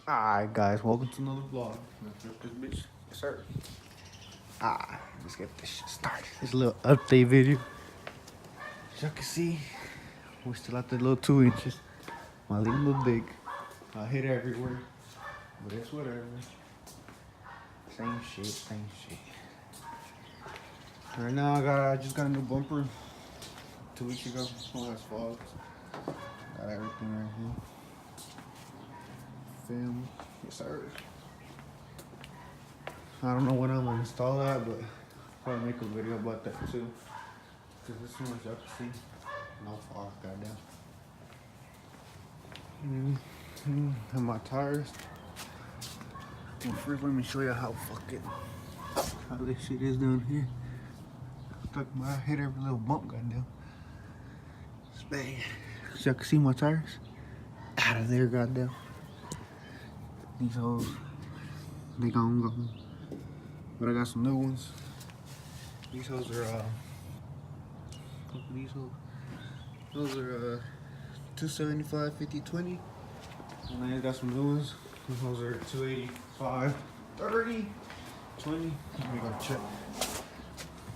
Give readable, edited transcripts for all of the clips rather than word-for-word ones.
Alright guys, welcome to another vlog. Let's rip this bitch. Yes sir. Let's get this shit started. This little update video. As y'all can see, we're still at the little 2 inches. My little dick. I hit everywhere. But it's whatever. Same shit. Right now I just got a new bumper 2 weeks ago. Last fall. Got everything right here. Film. Yes sir. I don't know when I'm gonna install that, but I'll probably make a video about that too. Cause this one, as y'all can see, no fall, goddamn. And my tires. Well, first let me show you how this shit is down here. I hit every little bump, goddamn. Bang. So y'all can see my tires out of there, goddamn. These hoes, they gone. But I got some new ones. These hoes are those are 275 50 20. And I got some new ones. These hoes are 285 30 20. Let me go check.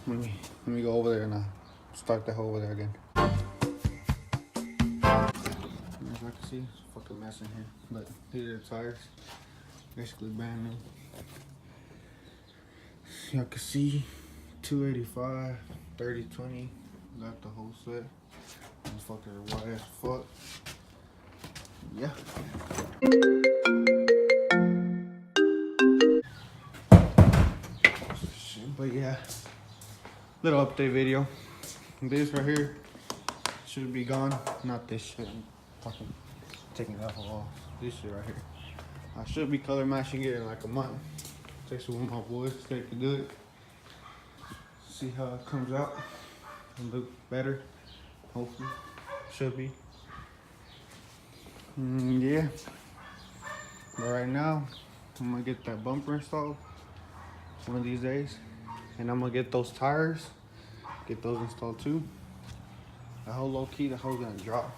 Let me go over there and start the hole over there again. As I can see, it's a fucking mess in here. But these are the tires. Basically brand new. Y'all can see 285 30 20. Got the whole set. This fucker white as fuck. Yeah. But yeah, little update video. This right here should be gone. Not this shit. I'm fucking taking it off. This shit right here. I should be color matching it in like a month. Take some of my boys, they can do it. See how it comes out. It'll look better. Hopefully. Should be. Yeah. But right now, I'm gonna get that bumper installed one of these days. And I'm gonna get those tires. Get those installed too. The whole low key, the hole's gonna drop.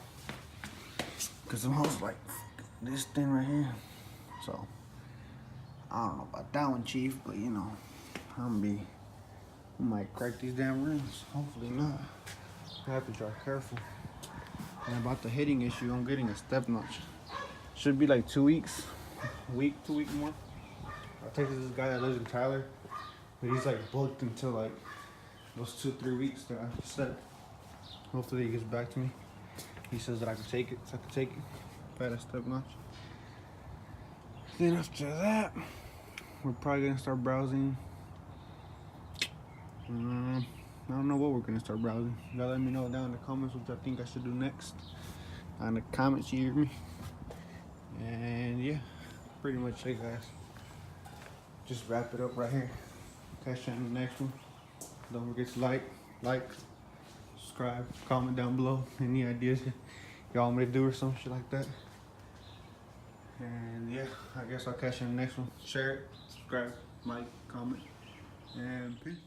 Cause the hole's like this thing right here. So I don't know about that one, Chief, but you know, I might crack these damn rims. Hopefully not. I have to drive careful. And about the hitting issue, I'm getting a step notch. Should be like 2 weeks, a week, 2 weeks more. I texted this guy that lives in Tyler, but he's like booked until like those 2-3 weeks that I said. Hopefully he gets back to me. He says that I can take it, so I can take it. If I had a step notch. Then after that, we're probably gonna start browsing. I don't know what we're gonna start browsing. You gotta let me know down in the comments what I think I should do next. In the comments, you hear me? And yeah, pretty much it, guys. Just wrap it up right here. Catch you in the next one. Don't forget to like, subscribe, comment down below. Any ideas y'all want me to do or some shit like that. And yeah, I guess I'll catch you in the next one. Share it, subscribe, like, comment, and peace.